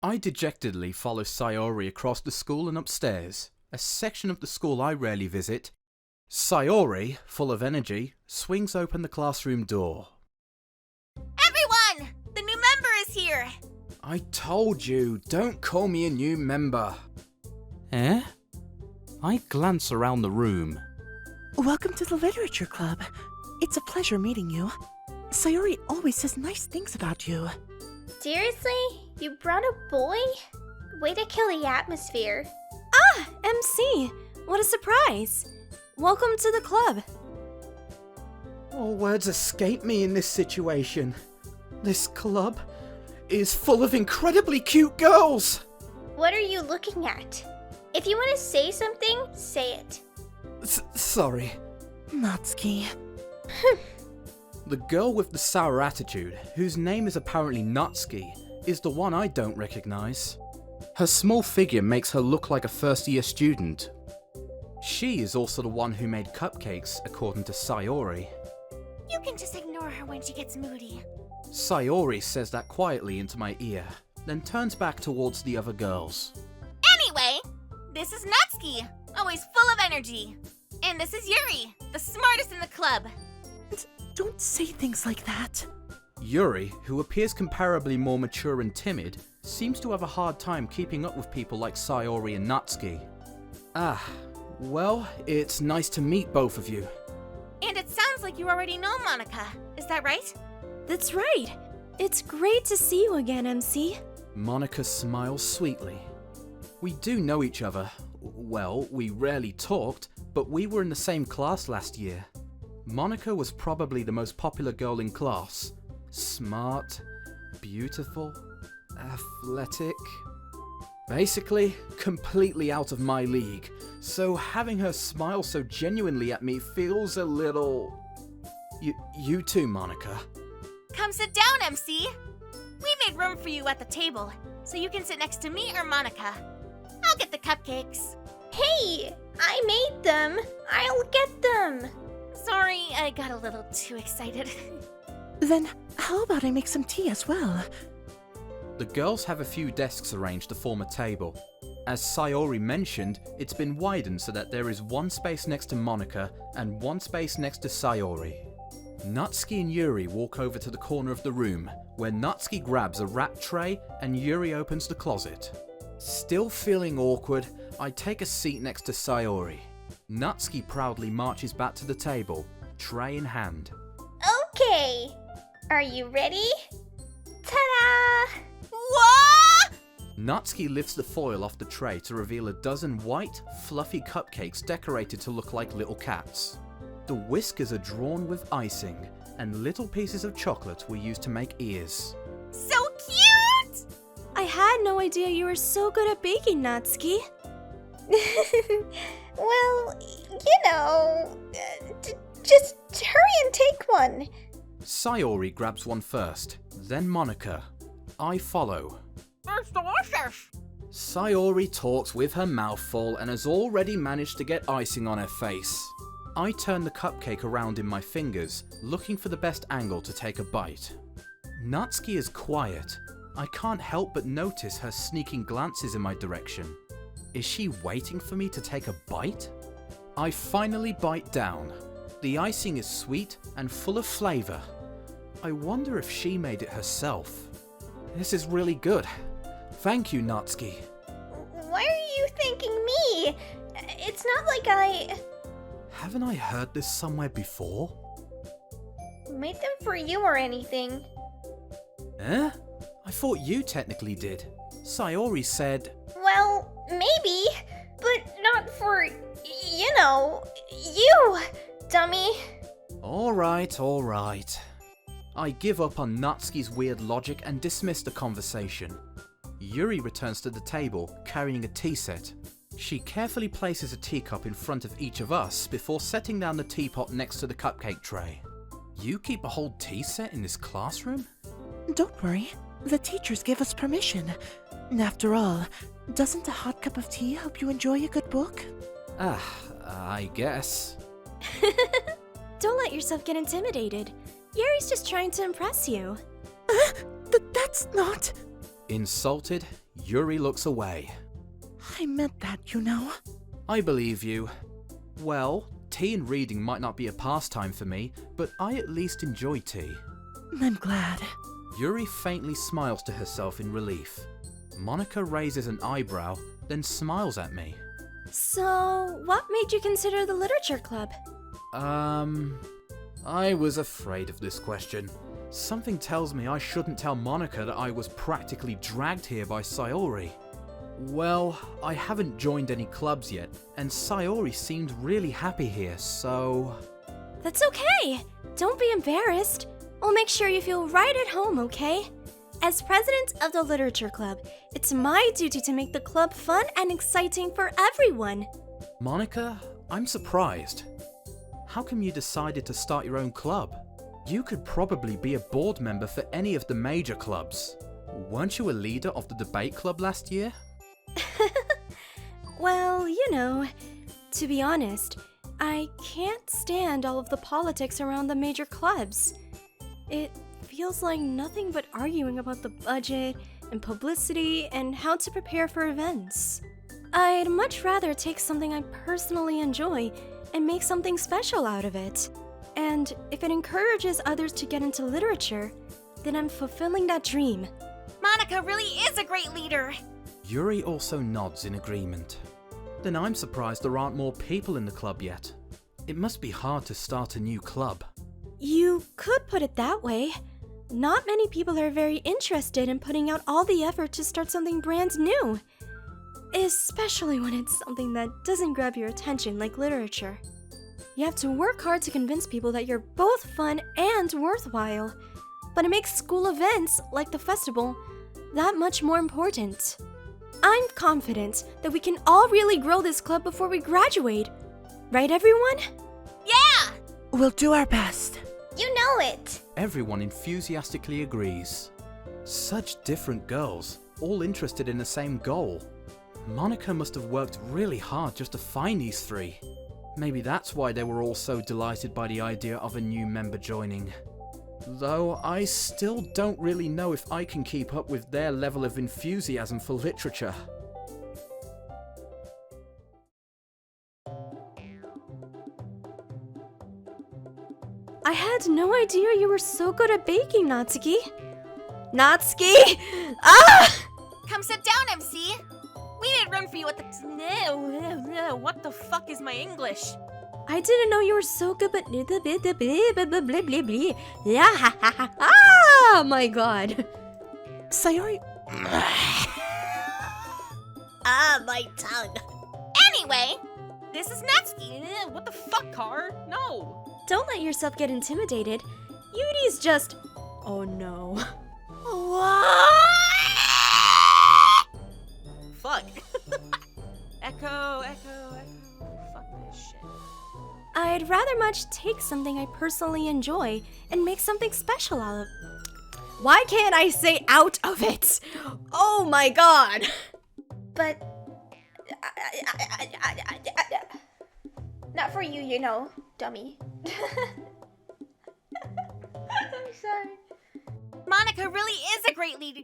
I dejectedly follow Sayori across the school and upstairs, a section of the school I rarely visit. Sayori, full of energy, swings open the classroom door. Everyone! The new member is here! I told you, don't call me a new member. Eh? I glance around the room. Welcome to the Literature Club. It's a pleasure meeting you. Sayori always says nice things about you. Seriously? You brought a boy? Way to kill the atmosphere. Ah, MC! What a surprise! Welcome to the club. All words escape me in this situation. This club is full of incredibly cute girls! What are you looking at? If you want to say something, say it. Sorry. Natsuki. The girl with the sour attitude, whose name is apparently Natsuki, is the one I don't recognize. Her small figure makes her look like a first-year student. She is also the one who made cupcakes, according to Sayori. You can just ignore her when she gets moody. Sayori says that quietly into my ear, then turns back towards the other girls. Anyway, this is Natsuki, always full of energy. And this is Yuri, the smartest in the club. Don't say things like that. Yuri, who appears comparably more mature and timid, seems to have a hard time keeping up with people like Sayori and Natsuki. Ah, well, it's nice to meet both of you. And it sounds like you already know Monika, is that right? That's right. It's great to see you again, MC. Monika smiles sweetly. We do know each other. Well, we rarely talked, but we were in the same class last year. Monika was probably the most popular girl in class. Smart, beautiful, athletic. Basically, completely out of my league. So having her smile so genuinely at me feels a little... You too, Monika. Come sit down, MC. We made room for you at the table, so you can sit next to me or Monika. I'll get the cupcakes. Hey, I made them. I'll get them. Sorry, I got a little too excited. Then, how about I make some tea as well? The girls have a few desks arranged to form a table. As Sayori mentioned, it's been widened so that there is one space next to Monika and one space next to Sayori. Natsuki and Yuri walk over to the corner of the room, where Natsuki grabs a wrap tray and Yuri opens the closet. Still feeling awkward, I take a seat next to Sayori. Natsuki proudly marches back to the table, tray in hand. Okay. Are you ready? Ta-da! What? Natsuki lifts the foil off the tray to reveal a dozen white, fluffy cupcakes decorated to look like little cats. The whiskers are drawn with icing, and little pieces of chocolate were used to make ears. So cute! I had no idea you were so good at baking, Natsuki. Well, you know, just hurry and take one. Sayori grabs one first, then Monika. I follow. It's delicious. Sayori talks with her mouth full and has already managed to get icing on her face. I turn the cupcake around in my fingers, looking for the best angle to take a bite. Natsuki is quiet. I can't help but notice her sneaking glances in my direction. Is she waiting for me to take a bite? I finally bite down. The icing is sweet and full of flavor. I wonder if she made it herself. This is really good. Thank you, Natsuki. Why are you thanking me? It's not like I Haven't I heard this somewhere before? made them for you or anything. Eh? I thought you technically did. Sayori said... Well, maybe, but not for, you, dummy. Alright. I give up on Natsuki's weird logic and dismiss the conversation. Yuri returns to the table, carrying a tea set. She carefully places a teacup in front of each of us before setting down the teapot next to the cupcake tray. You keep a whole tea set in this classroom? Don't worry, the teachers give us permission. After all, doesn't a hot cup of tea help you enjoy a good book? I guess. Don't let yourself get intimidated. Yuri's just trying to impress you. That's not... Insulted, Yuri looks away. I meant that, you know. I believe you. Well, tea and reading might not be a pastime for me, but I at least enjoy tea. I'm glad. Yuri faintly smiles to herself in relief. Monika raises an eyebrow, then smiles at me. So, what made you consider the literature club? I was afraid of this question. Something tells me I shouldn't tell Monika that I was practically dragged here by Sayori. Well, I haven't joined any clubs yet, and Sayori seemed really happy here, so... That's okay. Don't be embarrassed. We'll make sure you feel right at home, okay? As president of the literature club, it's my duty to make the club fun and exciting for everyone. Monika, I'm surprised. How come you decided to start your own club? You could probably be a board member for any of the major clubs. Weren't you a leader of the debate club last year? Well, you know, to be honest, I can't stand all of the politics around the major clubs. It feels like nothing but arguing about the budget and publicity and how to prepare for events. I'd much rather take something I personally enjoy and make something special out of it. And if it encourages others to get into literature, then I'm fulfilling that dream. Monika really is a great leader. Yuri also nods in agreement. Then I'm surprised there aren't more people in the club yet. It must be hard to start a new club. You could put it that way. Not many people are very interested in putting out all the effort to start something brand new. Especially when it's something that doesn't grab your attention like literature. You have to work hard to convince people that you're both fun and worthwhile. But it makes school events, like the festival, that much more important. I'm confident that we can all really grow this club before we graduate. Right, everyone? Yeah! We'll do our best. You know it. Everyone enthusiastically agrees. Such different girls, all interested in the same goal. Monika must have worked really hard just to find these three. Maybe that's why they were all so delighted by the idea of a new member joining. Though I still don't really know if I can keep up with their level of enthusiasm for literature. I had no idea you were so good at baking, Natsuki. Natsuki! Ah! Come sit down, MC. We made room for you at the... No, what the fuck is my English? I didn't know you were so good, but... Yeah, ah, my god. Sayori... Ah, my tongue. Anyway, this is Natsuki. What the fuck, Car? No. Don't let yourself get intimidated. Yuri's just... Oh no. Fuck. Echo. Fuck this shit. I'd rather much take something I personally enjoy and make something special out of... Why can't I say out of it? Oh my god! But... not for you, you know, dummy. I'm sorry. Monika really is a great leader.